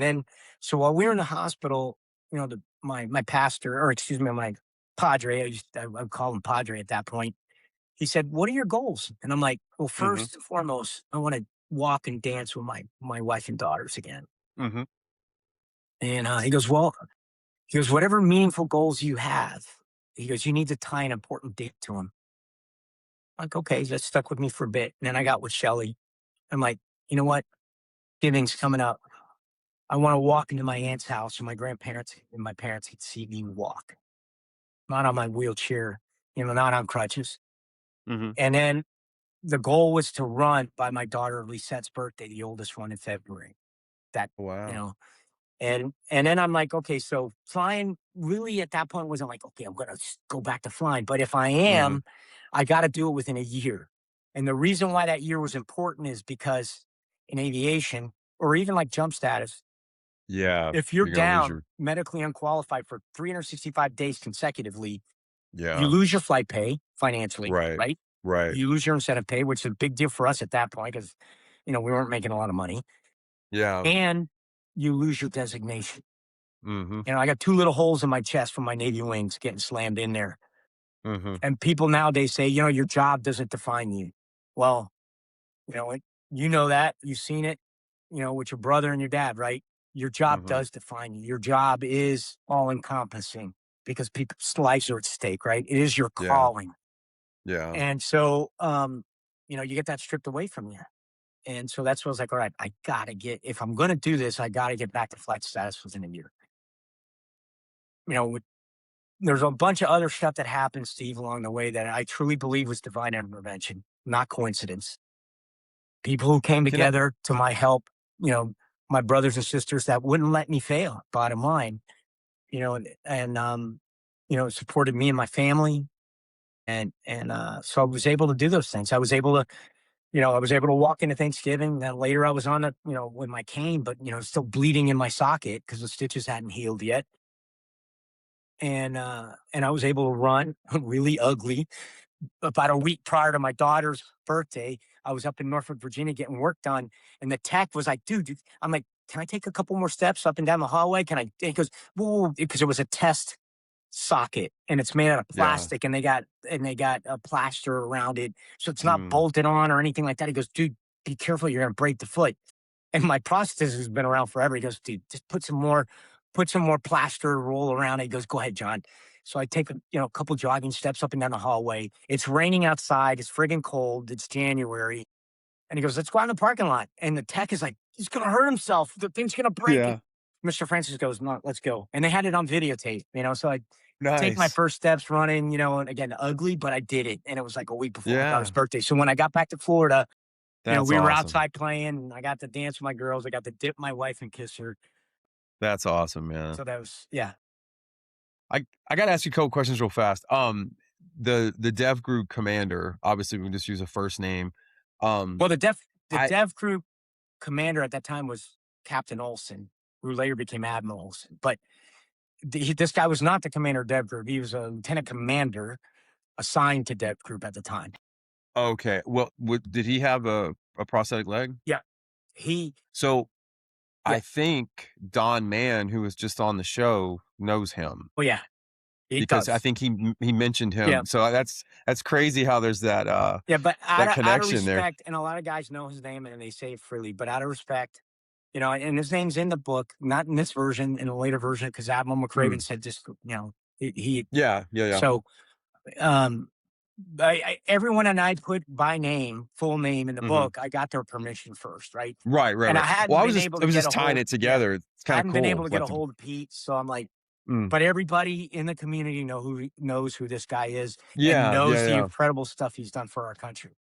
then, so while we were in the hospital, my pastor, or excuse me, my padre, I would call him padre at that point. He said, "What are your goals?" And I'm like, "Well, Mhm. first and foremost, I want to walk and dance with my wife and daughters again." Mhm. And he goes, "Whatever meaningful goals you have," he goes, "you need to tie an important date to them." Like, okay, that stuck with me for a bit. And then I got with Shelly. I'm like, you know what? Giving's coming up. I want to walk into my aunt's house and my grandparents and my parents could see me walk, not on my wheelchair, not on crutches. Mhm. And then the goal was to run by my daughter Lisette's birthday, the oldest one in February. That, you Wow. know, and then I'm like, okay, so flying really at that point wasn't like, okay, I'm gonna go back to flying. But if I Mhm. am, I gotta do it within a year. And the reason why that year was important is because in aviation, or even like jump status, Yeah. if you're You're gonna lose down your medically unqualified for 365 days consecutively, you yeah. lose your flight pay financially, Right. right? Right. You lose your incentive pay, which is a big deal for us at that point because, we weren't making a lot of money, Yeah. and you lose your designation. Mhm. I got two little holes in my chest from my Navy wings getting slammed in there. Mhm. And people nowadays say, your job doesn't define you. Well, you know, it, you know that you've seen it, with your brother and your dad, right? Your job Mhm. does define you. Your job is all encompassing because people's lives are at stake, right? It is your Yeah. calling. Yeah. And so, you get that stripped away from you. And so that's what I was like, all right, I gotta if I'm gonna do this, I gotta get back to flight status within a year. With There's a bunch of other stuff that happened, Steve, along the way that I truly believe was divine intervention, not coincidence. People who came Can I together to my help, you know, my brothers and sisters that wouldn't let me fail, bottom line, supported me and my family. And so I was able to do those things. I was able to walk into Thanksgiving. Then later I was on with my cane, but, still bleeding in my socket because the stitches hadn't healed yet. And I was able to run really ugly. About a week prior to my daughter's birthday, I was up in Norfolk, Virginia getting work done. And the tech was like, I'm like, can I take a couple more steps up and down the hallway? Can I? He goes, whoa, because it was a test socket and it's made out of yeah. plastic and they got a plaster around it. So it's not Mm. bolted on or anything like that. He goes, dude, be careful. You're going to break the foot. And my prosthetist has been around forever. He goes, dude, just put some more plaster roll around it. He goes, go ahead, John. So I take a couple jogging steps up and down the hallway. It's raining outside. It's friggin' cold. It's January. And he goes, let's go out in the parking lot. And the tech is like, he's gonna hurt himself. The thing's gonna break. And Yeah. Mr. Francis goes, no, let's go. And they had it on videotape, so I take my Nice. first steps running, and again, ugly, but I did it. And it was like a week before my daughter's Yeah. birthday. So when I got back to Florida, That's we were awesome. outside playing, and I got to dance with my girls. I got to dip my wife and kiss her. That's awesome, man. So that was, yeah. I gotta ask you a couple questions real fast. The dev group commander, obviously we can just use a first name. Um, Well, the I dev crew commander at that time was Captain Olson, who later became Admiral Olson. But this guy was not the commander of dev group. He was a lieutenant commander assigned to dev group at the time. okay. Well, did he have a prosthetic leg? Yeah. He, So yeah. I think Don Mann, who was just on the show, knows him Well, yeah, he because I does. think he mentioned Yeah. him. So that's crazy how there's Yeah. But that out of connection there. respect, and a lot of guys know his name and they say it freely, but out of respect, and his name's in the book, not in this version, in a later version, because Admiral Mm. McRaven said just, he Yeah, yeah, yeah. so, um, everyone and I put by name, full name in the Mhm. book. I got their permission first, right? Right, right, And I right. Well, hadn't been able I to was get just a tying hold. it Yeah, together. It's I kind of hadn't been cool. able to get Like a hold of Pete. So I'm like, mm. but everybody in the community knows who this guy is and Yeah, knows yeah, the yeah. incredible stuff he's done for our country.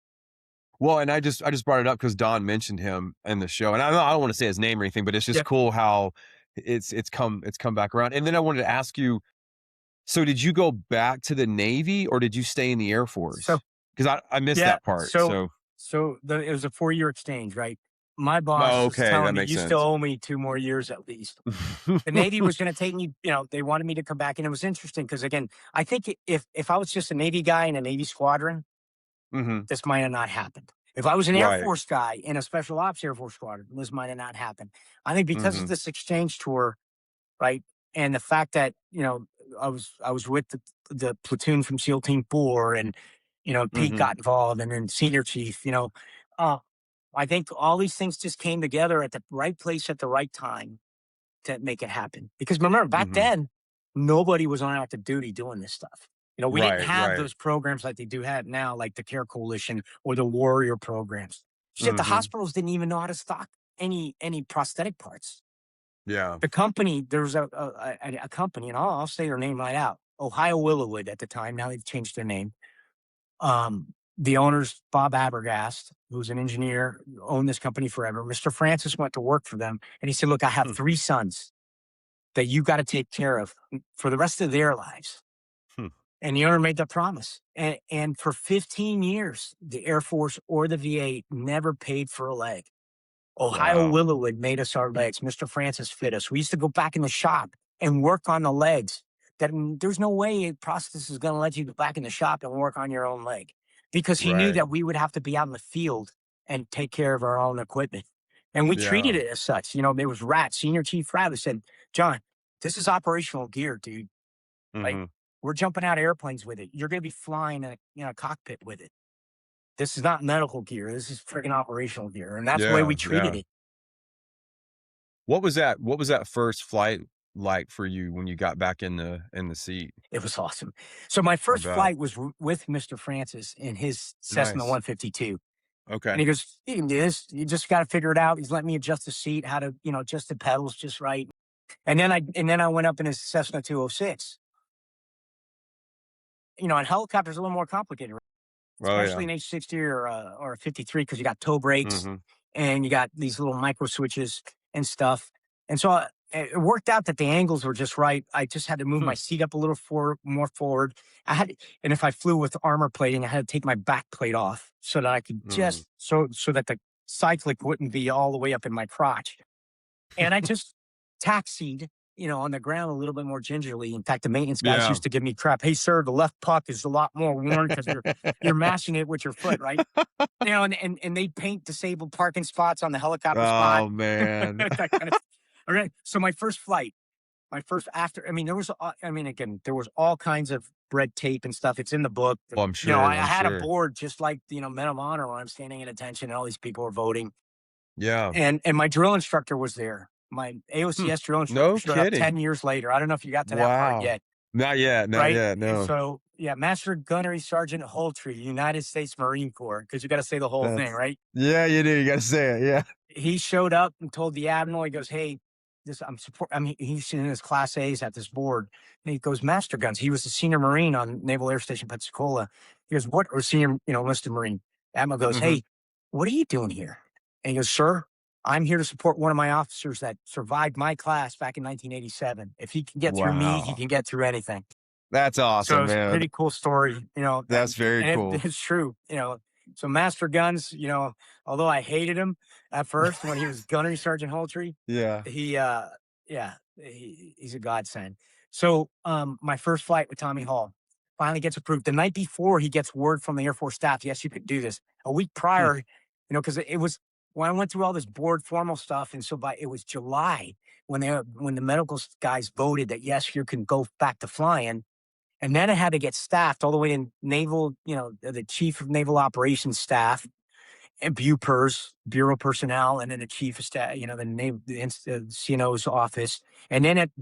Well, and I just brought it up because Don mentioned him in the show, and I don't want to say his name or anything, but it's just Yeah. cool how it's come back around. And then I wanted to ask you, so did you go back to the Navy or did you stay in the Air So Force? Because I missed yeah, that part. so So it was a 4-year exchange, right? My oh, boss was okay, telling that me makes you still sense. owe me 2 more years at least. The Navy was going to take me. They wanted me to come back, and it was interesting because again, I think if I was just a Navy guy in a Navy squadron, hmm this might have not happened. If I was an Air Right. Force guy in a special ops Air Force squadron, this might have not happened. I think because of Mhm. this exchange tour, right, and the fact that I was with the platoon from SEAL Team 4, and Pete Mhm. got involved, and then Senior Chief. Uh, I think all these things just came together at the right place at the right time to make it happen. Because remember, back Mhm. then, nobody was on active duty doing this stuff. We didn't Right, have right. those programs like they do have now, like the Care Coalition or the Warrior programs. Shit, the Mhm. hospitals didn't even know how to stock any prosthetic parts. Yeah. The company, there was a company, and I'll say their name right out. Ohio Willowwood at the time. Now they've changed their name. The owner's Bob Abergast, who's an engineer, owned this company forever. Mr. Francis went to work for them, and he said, "Look, I have Hmm, 3 sons that you got to take care of for the rest of their lives." hmm. And the owner made that promise. And for 15 years, the Air Force or the VA never paid for a leg. Ohio Wow. Willowwood made us our legs. Mr. Francis fit us. We used to go back in the shop and work on the legs. There's no way a prosthetist is going to let you go back in the shop and work on your own leg, because he knew Right. that we would have to be out in the field and take care of our own equipment. And we treated Yeah. it as such. There was Rat, Senior Chief Rat, who said, "John, this is operational gear, dude. Like, Mhm. we're jumping out of airplanes with it. You're going to be flying in a cockpit with it. This is not medical gear. This is freaking operational gear." And that's the way we Yeah, treated yeah. it. What was that first flight like for you when you got back in the seat? It was awesome. So my I first bet. flight was with Mr. Francis in his Cessna Nice. 152. And Okay. he goes, "You can do this. You just got to figure it out." He's letting me adjust the seat, how to, adjust the pedals just right. And then I went up in his Cessna 206. And helicopter's a little more complicated, Oh, especially yeah. an H-60 or a 53, because you got toe brakes Mhm. and you got these little micro switches and stuff. And so it worked out that the angles were just right. I just had to move Hmm, my seat up a little more forward. And if I flew with armor plating, I had to take my back plate off so that I could mm. just so that the cyclic wouldn't be all the way up in my crotch. And I just taxied, on the ground a little bit more gingerly. In fact, the maintenance guys Yeah. used to give me crap. "Hey, sir, the left puck is a lot more worn because you're mashing it with your foot, right?" And they paint disabled parking spots on the helicopter spot, Oh, man. that kind of. All right. So my first flight, my first after, I mean, again, there was all kinds of red tape and stuff. It's in the book. Well, I'm I sure, I'm had a sure. board just like Men of Honor, when I'm standing at attention and all these people are voting. Yeah. And my drill instructor was there. My Hmm. AOCS drill instructor No showed up kidding. 10 years later. I don't know if you got to that part Wow. yet, Not yet, not right? yet, no. So yeah, Master Gunnery Sergeant Holtree, United States Marine Corps, because you got to say the whole thing, That's right? Yeah, you do, you gotta say it, yeah. He showed up and told the admiral, he goes, "Hey, this I'm support." I mean, he's in his class A's at this board, and he goes, "Master Guns." He was a senior Marine on Naval Air Station Pensacola. He goes, "What?" Or senior, enlisted Marine. Admiral goes, Mhm. "Hey, what are you doing here?" And he goes, "Sir, I'm here to support one of my officers that survived my class back in 1987. If he can get through me, he Wow. can get through anything." That's So awesome, it's a man. pretty cool story, That's very cool. it's true, So Master Guns, although I hated him at first when he was Gunnery Sergeant Holtree, Yeah. he, yeah, he's a godsend. So, my first flight with Tommy Hall finally gets approved. The night before, he gets word from the Air Force staff, "Yes, you could do this." A week Hmm. prior, because it was when I went through all this board formal stuff, and so it was July when the medical guys voted that yes, you can go back to flying. And then it had to get staffed all the way in naval, the chief of naval operations staff and BUPERS, bureau personnel, and then the chief of staff, the CNO's office. And then it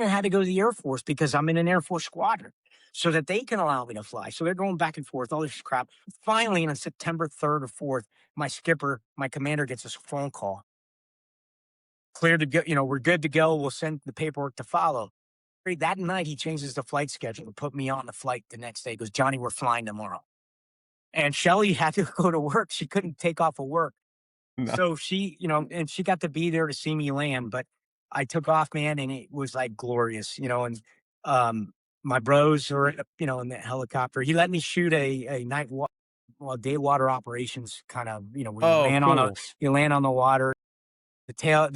had to go to the Air Force because I'm in an Air Force squadron so that they can allow me to fly. So they're going back and forth, all this crap. Finally, on September 3rd or 4th, my commander gets a phone call. Clear to go, we're good to go. We'll send the paperwork to follow. That night, he changes the flight schedule to put me on the flight the next day. He goes, "Johnny, we're flying tomorrow." And Shelly had to go to work. She couldn't take off of work. No. So and she got to be there to see me land. But I took off, man, and it was like glorious, and um, my bros are, in the helicopter. He let me shoot a day water operations kind of, where Oh, cool. you land on the water. The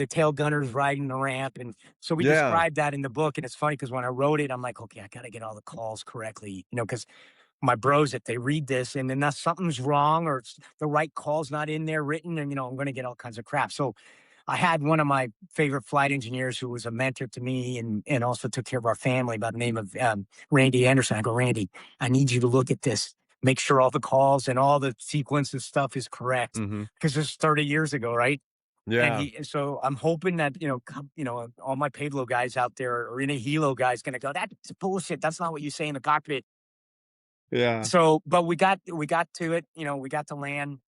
tail gunner's riding the ramp, and so we Yeah. described that in the book, and it's funny because when I wrote it, I'm like, "Okay, I gotta get all the calls correctly," because my bros, if they read this and then that's something's wrong or the right call's not in there written, and I'm going to get all kinds of crap. So I had one of my favorite flight engineers who was a mentor to me and also took care of our family by the name of Randy Anderson. I go, Randy, I need you to look at this, make sure all the calls and all the sequence of stuff is correct Mhm. because this is 30 years ago, right? Yeah. So I'm hoping that, all my Pablo guys out there or any Hilo guys going to go, that's bullshit. That's not what you say in the cockpit. Yeah. So, but we got to it, we got to land.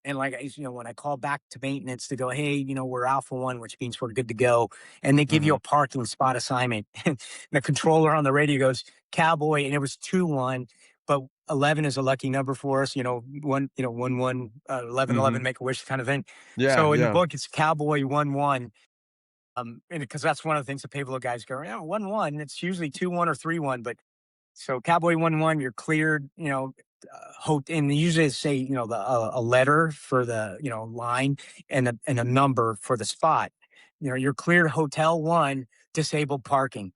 And like, when I call back to maintenance to go, hey, we're Alpha One, which means we're good to go. And they give you Mhm. a parking spot assignment. And the controller on the radio goes, Cowboy, and it was 2-1, but 11 is a lucky number for us, 11, 11, Mhm. make a wish kind of thing. Yeah, So in the yeah. book, it's Cowboy 1-1. And because that's one of the things the Pablo guys go, yeah, 1-1. It's usually 2-1 or 3-1, but so Cowboy 1-1, you're cleared, and they usually say, a letter for the, line and a number for the spot. You're cleared hotel one, disabled parking.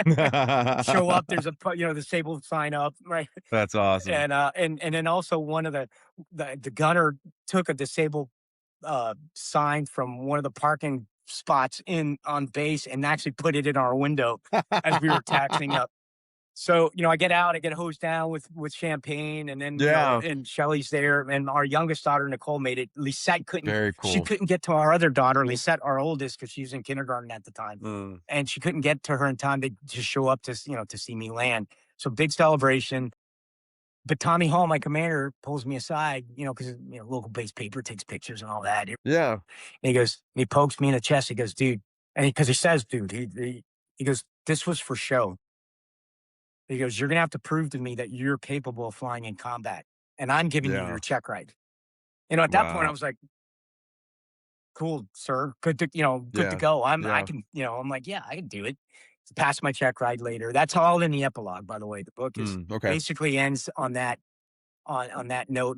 Show up, there's disabled sign up, right? That's awesome. And then also one of the gunner took a disabled sign from one of the parking spots in on base and actually put it in our window as we were taxiing up. So, I get out, I get hosed down with champagne, and then, Yeah. and Shelly's there, and our youngest daughter, Nicole, made it. Lisette couldn't, Very she cool. couldn't get to our other daughter, Lisette, our oldest, because she was in kindergarten at the time. Mm. And she couldn't get to her in time to show up to see me land. So big celebration. But Tommy Hall, my commander, pulls me aside, because local base paper takes pictures and all that. And Yeah. he pokes me in the chest. He goes, dude, and because he says, dude, he goes, this was for show. He goes, "You're gonna have to prove to me that you're capable of flying in combat, and I'm giving you your Yeah. check ride." At that point, I Wow. was like, "Cool, sir. Good to Yeah. go. I Yeah. can, I'm like, yeah, I can do it." Pass my check ride later. That's all in the epilogue, by the way. The book is Mm, okay. basically ends on that note.